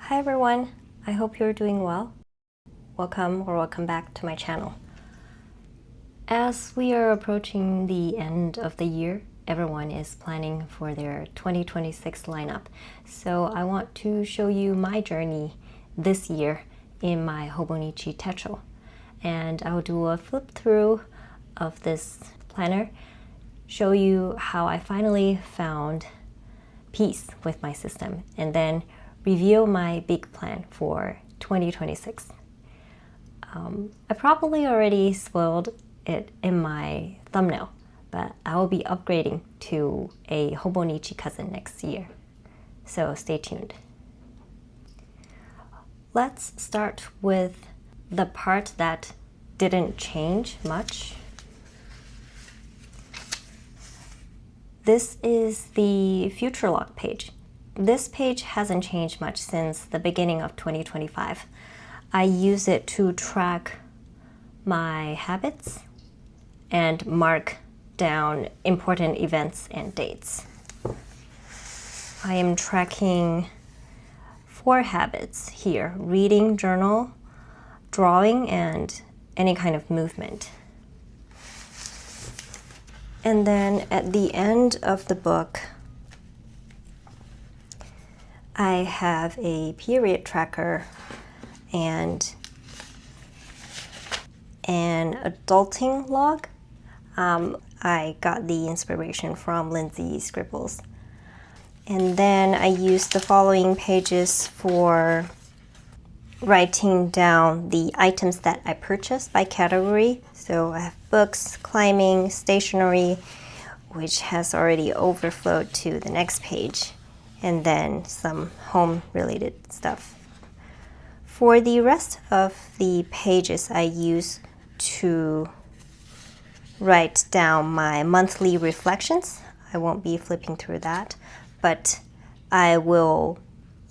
Hi everyone, I hope you're doing well. Welcome back to my channel. As we are approaching the end of the year, everyone is planning for their 2026 lineup. So I want to show you my journey this year in my Hobonichi Techo. And I'll do a flip through of this planner, show you how I finally found peace with my system, and then review my big plan for 2026. I probably already spoiled it in my thumbnail, but I will be upgrading to a Hobonichi cousin next year, so stay tuned. Let's start with the part that didn't change much. This is the future log page. This page hasn't changed much since the beginning of 2025. I use it to track my habits and mark down important events and dates. I am tracking 4 habits here: reading, journal, drawing, and any kind of movement. And then at the end of the book, I have a period tracker and an adulting log. I got the inspiration from Lindsay's scribbles. And then I used the following pages for writing down the items that I purchased by category. So I have books, climbing, stationery, which has already overflowed to the next page, and then some home-related stuff. For the rest of the pages, I use to write down my monthly reflections. I won't be flipping through that, but I will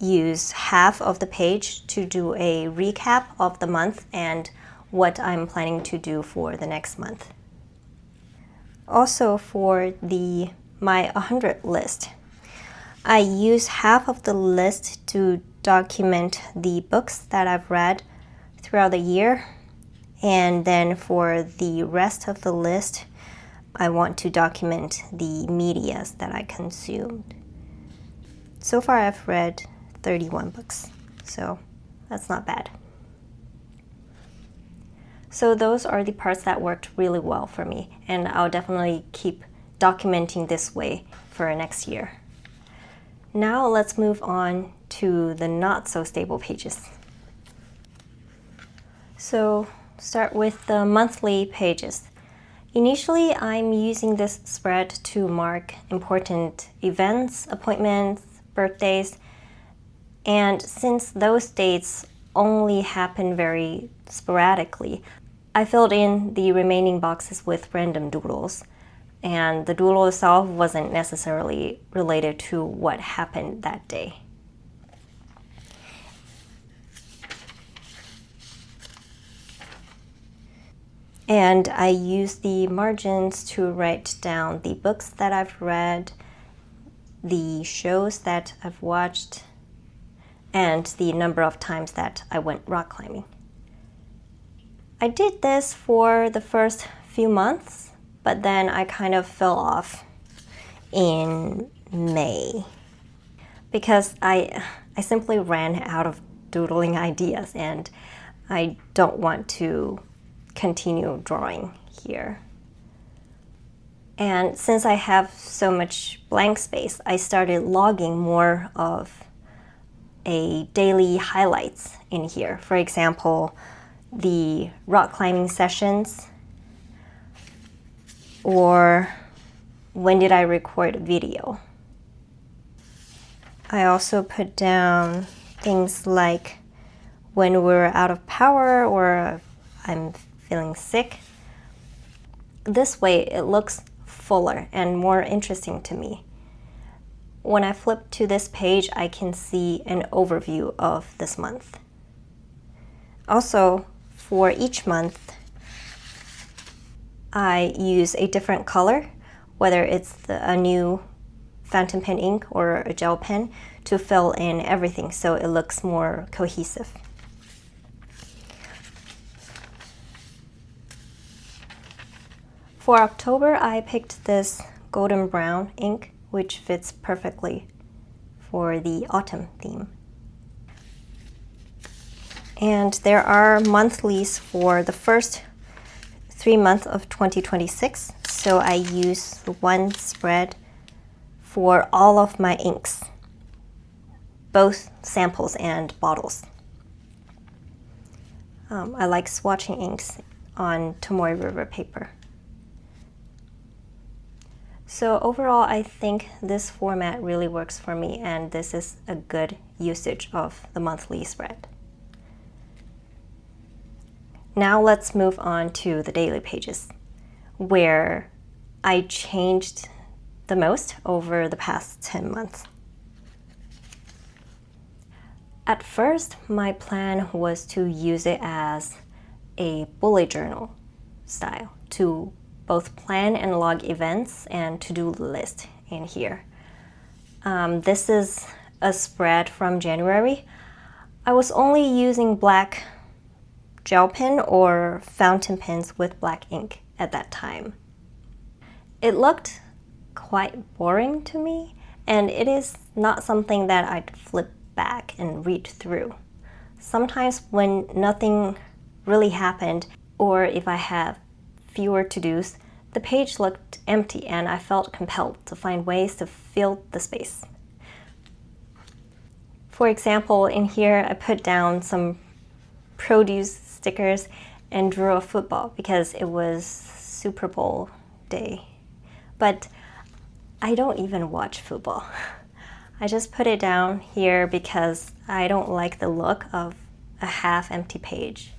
use half of the page to do a recap of the month and what I'm planning to do for the next month. Also, for my 100 list, I use half of the list to document the books that I've read throughout the year, and then for the rest of the list, I want to document the medias that I consumed. So far I've read 31 books, so that's not bad. So those are the parts that worked really well for me, and I'll definitely keep documenting this way for next year. Now let's move on to the not so stable pages. So start with the monthly pages. Initially, I'm using this spread to mark important events, appointments, birthdays, and since those dates only happen very sporadically, I filled in the remaining boxes with random doodles, and the doodle itself wasn't necessarily related to what happened that day. And I use the margins to write down the books that I've read, the shows that I've watched, and the number of times that I went rock climbing. I did this for the first few months, but then I kind of fell off in May because I simply ran out of doodling ideas, and I don't want to continue drawing here. And since I have so much blank space, I started logging more of a daily highlights in here. For example, the rock climbing sessions, or when did I record a video. I also put down things like when we're out of power or I'm feeling sick. This way it looks fuller and more interesting to me. When I flip to this page, I can see an overview of this month. Also, for each month, I use a different color, whether it's a new fountain pen ink or a gel pen to fill in everything so it looks more cohesive. For October, I picked this golden brown ink, which fits perfectly for the autumn theme. And there are monthlies for the first 3 months of 2026, so I use one spread for all of my inks, both samples and bottles. I like swatching inks on Tomoe River paper. So overall, I think this format really works for me, and this is a good usage of the monthly spread. Now let's move on to the daily pages, where I changed the most over the past 10 months. At first, my plan was to use it as a bullet journal style to both plan and log events and to-do list in here. This is a spread from January. I was only using black gel pen or fountain pens with black ink at that time. It looked quite boring to me, and it is not something that I'd flip back and read through. Sometimes when nothing really happened, or if I have fewer to-dos, the page looked empty and I felt compelled to find ways to fill the space. For example, in here I put down some produce stickers and drew a football because it was Super Bowl day. But I don't even watch football. I just put it down here because I don't like the look of a half-empty page.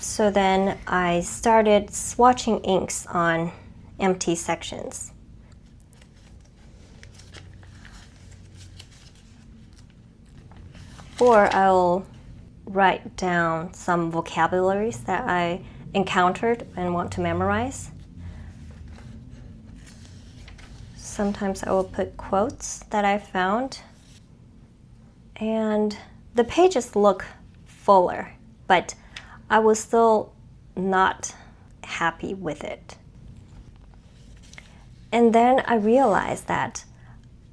So then I started swatching inks on empty sections. Or I'll write down some vocabularies that I encountered and want to memorize. Sometimes I will put quotes that I found. And the pages look fuller, but I was still not happy with it. And then I realized that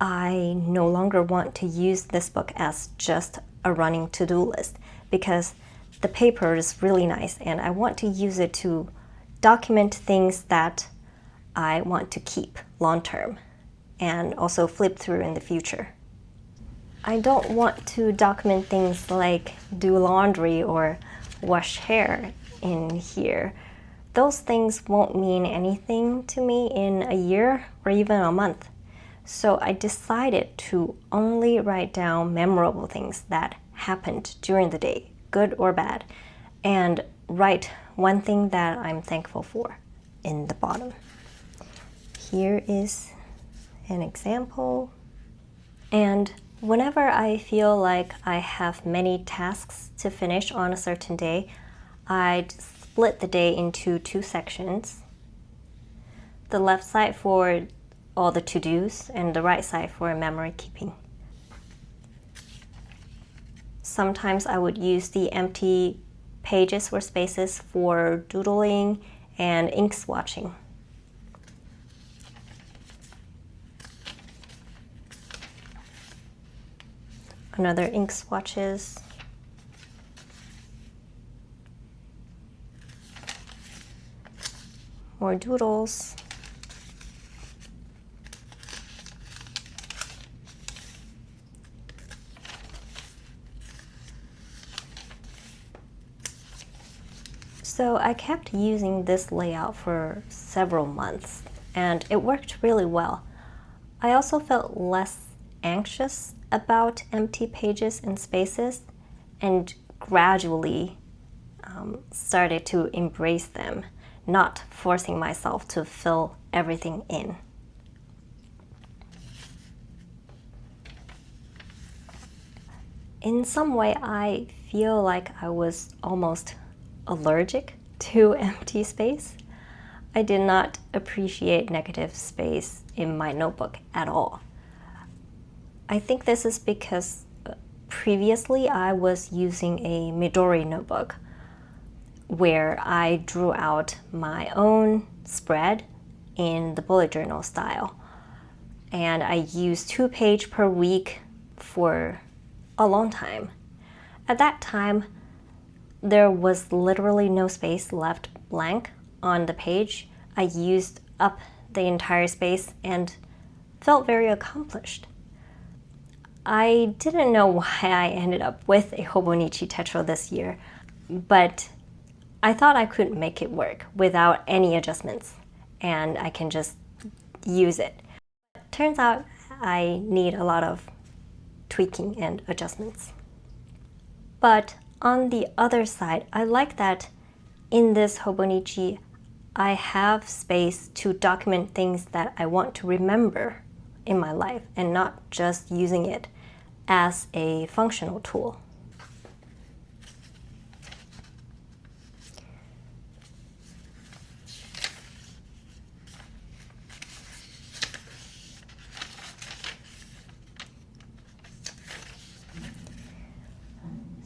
I no longer want to use this book as just a running to-do list because the paper is really nice and I want to use it to document things that I want to keep long-term and also flip through in the future. I don't want to document things like do laundry or wash hair in here. Those things won't mean anything to me in a year or even a month. So I decided to only write down memorable things that happened during the day, good or bad, and write one thing that I'm thankful for in the bottom. Here is an example. And whenever I feel like I have many tasks to finish on a certain day, I'd split the day into 2 sections. The left side for all the to-dos and the right side for memory keeping. Sometimes I would use the empty pages or spaces for doodling and ink swatching. Another ink swatches. More doodles. So I kept using this layout for several months and it worked really well. I also felt less anxious about empty pages and spaces and gradually started to embrace them, not forcing myself to fill everything in. In some way, I feel like I was almost allergic to empty space. I did not appreciate negative space in my notebook at all. I think this is because previously I was using a Midori notebook where I drew out my own spread in the bullet journal style. And I used 2 pages per week for a long time. At that time, there was literally no space left blank on the page. I used up the entire space and felt very accomplished. I didn't know why I ended up with a Hobonichi Techo this year, but I thought I could make it work without any adjustments, and I can just use it. Turns out I need a lot of tweaking and adjustments. But on the other side, I like that in this Hobonichi, I have space to document things that I want to remember in my life and not just using it as a functional tool.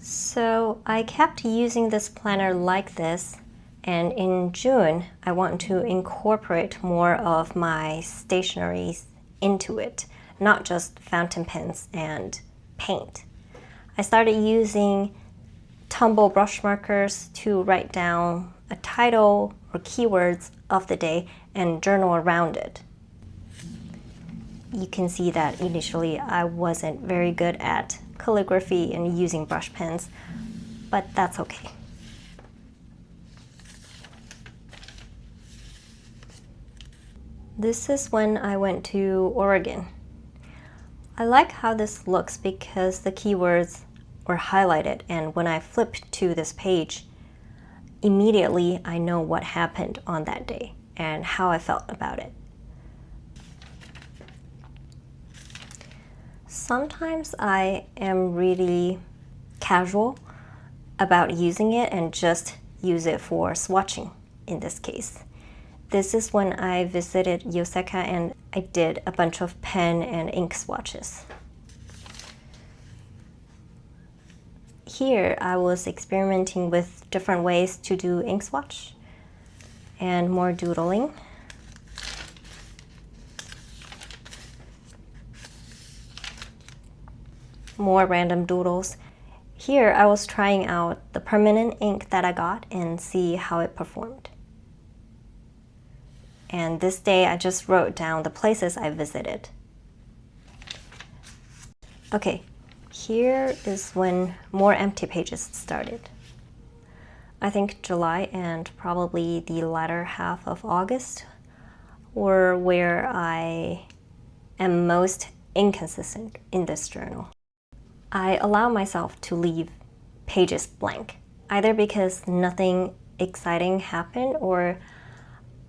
So I kept using this planner like this, and in June I want to incorporate more of my stationeries into it, not just fountain pens and paint. I started using tumble brush markers to write down a title or keywords of the day and journal around it. You can see that initially I wasn't very good at calligraphy and using brush pens, but that's okay. This is when I went to Oregon. I like how this looks because the keywords were highlighted, and when I flipped to this page, immediately I know what happened on that day and how I felt about it. Sometimes I am really casual about using it and just use it for swatching in this case. This is when I visited Yoseka and I did a bunch of pen and ink swatches. Here I was experimenting with different ways to do ink swatch and more doodling. More random doodles. Here I was trying out the permanent ink that I got and see how it performed. And this day I just wrote down the places I visited. Okay, here is when more empty pages started. I think July and probably the latter half of August were where I am most inconsistent in this journal. I allow myself to leave pages blank, either because nothing exciting happened or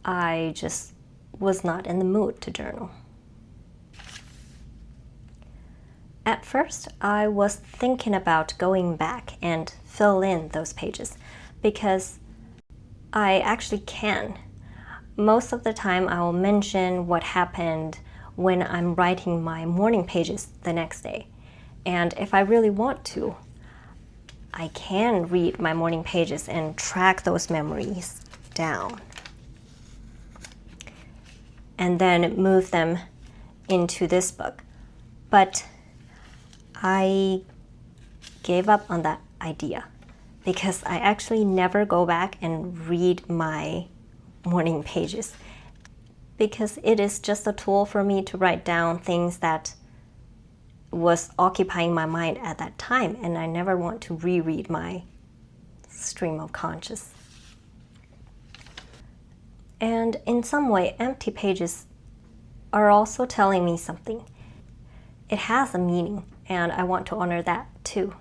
I just was not in the mood to journal. At first, I was thinking about going back and fill in those pages because I actually can. Most of the time, I will mention what happened when I'm writing my morning pages the next day. And if I really want to, I can read my morning pages and track those memories down. And then move them into this book. But I gave up on that idea because I actually never go back and read my morning pages because it is just a tool for me to write down things that was occupying my mind at that time, and I never want to reread my stream of conscious. And in some way, empty pages are also telling me something. It has a meaning, and I want to honor that too.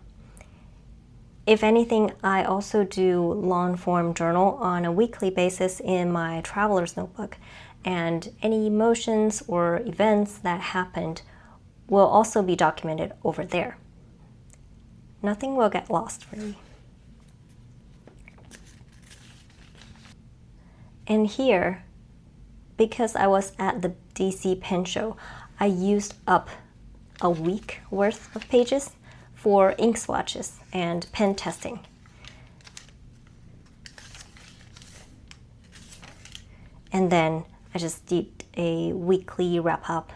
If anything, I also do long-form journal on a weekly basis in my traveler's notebook, and any emotions or events that happened will also be documented over there. Nothing will get lost for me. And here, because I was at the DC pen show, I used up a week worth of pages for ink swatches and pen testing. And then I just did a weekly wrap up.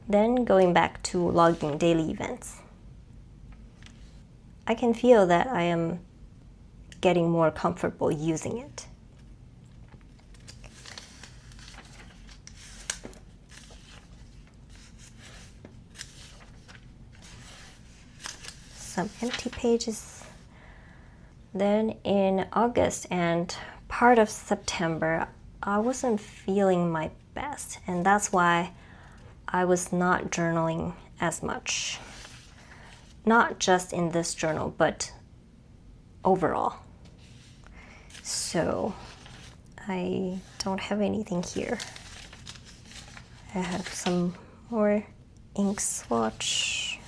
Then going back to logging daily events. I can feel that I am getting more comfortable using it. Some empty pages. Then in August and part of September, I wasn't feeling my best, and that's why I was not journaling as much. Not just in this journal, but overall. So I don't have anything here. I have some more ink swatch.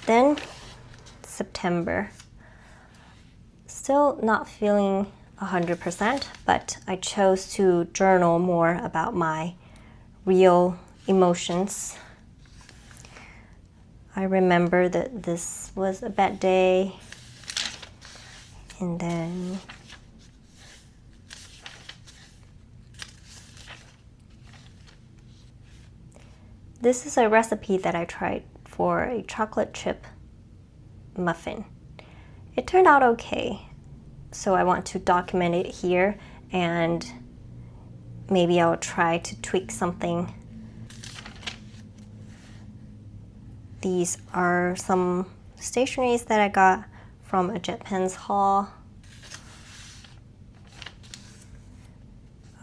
Then September. Still not feeling 100%, but I chose to journal more about my real emotions. I remember that this was a bad day, and then this is a recipe that I tried for a chocolate chip muffin. It turned out okay, so I want to document it here, and maybe I'll try to tweak something. These are some stationeries that I got from a JetPens haul.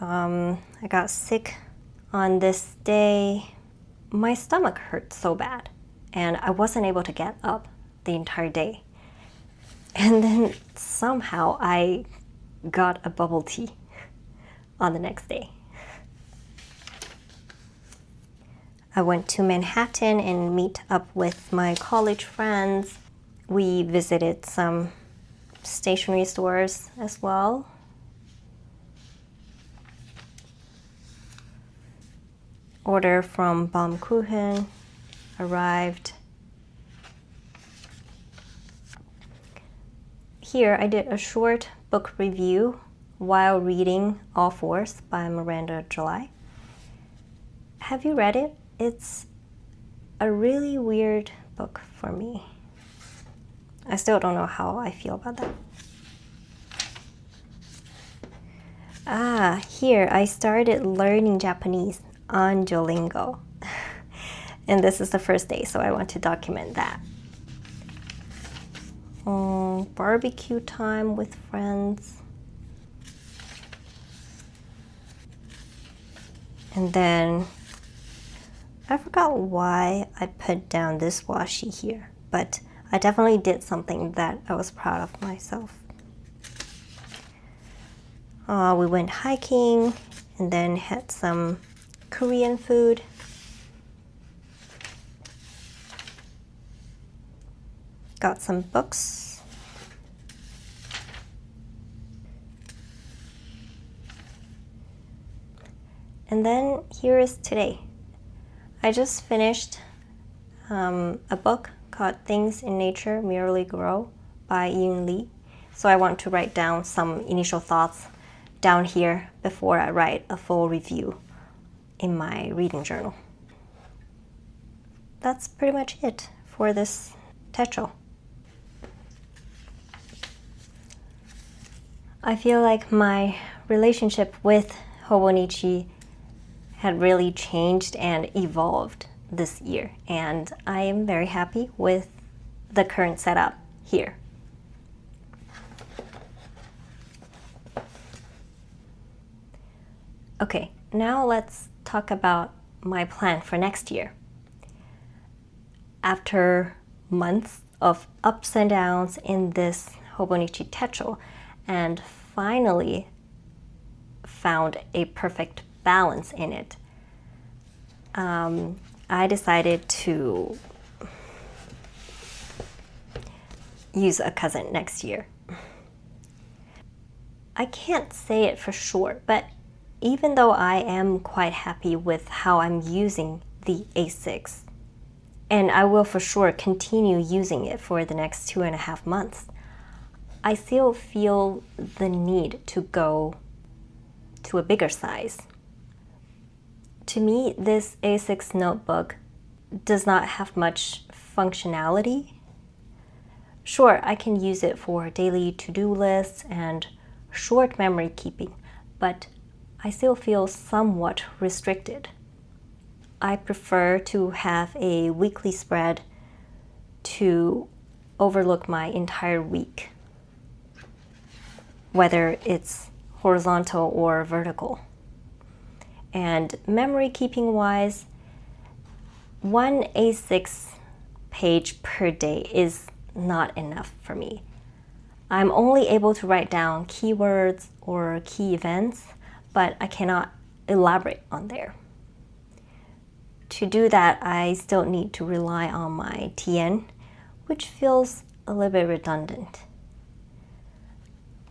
I got sick on this day. My stomach hurt so bad, and I wasn't able to get up the entire day. And then somehow I got a bubble tea on the next day. I went to Manhattan and meet up with my college friends. We visited some stationery stores as well. Order from Baumkuchen arrived. Here I did a short book review while reading All Fours by Miranda July. Have you read it? It's a really weird book for me. I still don't know how I feel about that. Here I started learning Japanese on Duolingo. And this is the first day, so I want to document that. Barbecue time with friends. And then I forgot why I put down this washi here, but I definitely did something that I was proud of myself. We went hiking and then had some Korean food. Got some books. And then here is today. I just finished a book called Things in Nature Merely Grow by Yoon Lee. So I want to write down some initial thoughts down here before I write a full review in my reading journal. That's pretty much it for this Techo. I feel like my relationship with Hobonichi had really changed and evolved this year, and I am very happy with the current setup here. Okay, now let's talk about my plan for next year. After months of ups and downs in this Hobonichi Techo, and finally found a perfect balance in it, I decided to use a cousin next year. I can't say it for sure, but even though I am quite happy with how I'm using the A6, and I will for sure continue using it for the next 2.5 months, I still feel the need to go to a bigger size. To me, this A6 notebook does not have much functionality. Sure, I can use it for daily to-do lists and short memory keeping, but I still feel somewhat restricted. I prefer to have a weekly spread to overlook my entire week, whether it's horizontal or vertical. And memory keeping wise, one A6 page per day is not enough for me. I'm only able to write down keywords or key events, but I cannot elaborate on there. To do that, I still need to rely on my TN, which feels a little bit redundant.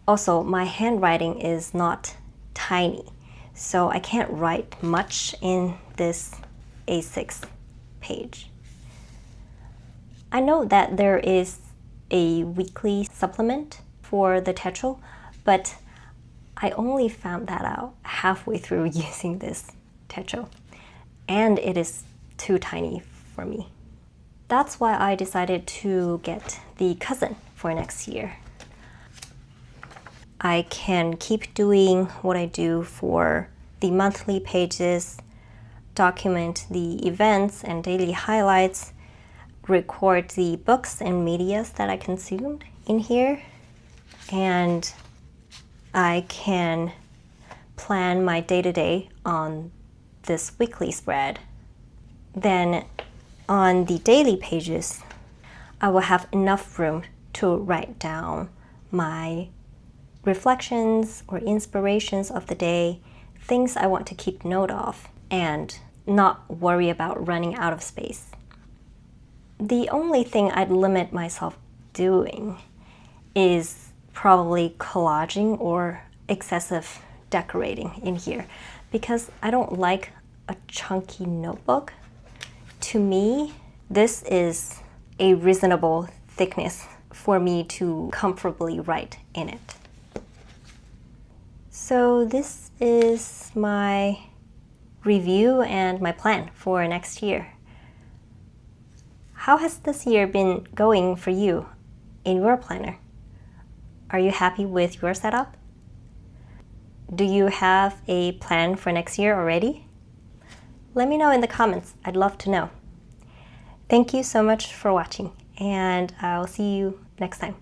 Also, my handwriting is not tiny, so I can't write much in this A6 page. I know that there is a weekly supplement for the Techo, but I only found that out halfway through using this Techo, and it is too tiny for me. That's why I decided to get the cousin for next year. I can keep doing what I do for the monthly pages, document the events and daily highlights, record the books and medias that I consumed in here, and I can plan my day-to-day on this weekly spread. Then on the daily pages, I will have enough room to write down my reflections or inspirations of the day, things I want to keep note of, and not worry about running out of space. The only thing I'd limit myself doing is probably collaging or excessive decorating in here, because I don't like a chunky notebook. To me, this is a reasonable thickness for me to comfortably write in it. So this is my review and my plan for next year. How has this year been going for you in your planner? Are you happy with your setup? Do you have a plan for next year already? Let me know in the comments. I'd love to know. Thank you so much for watching, and I'll see you next time.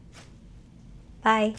Bye.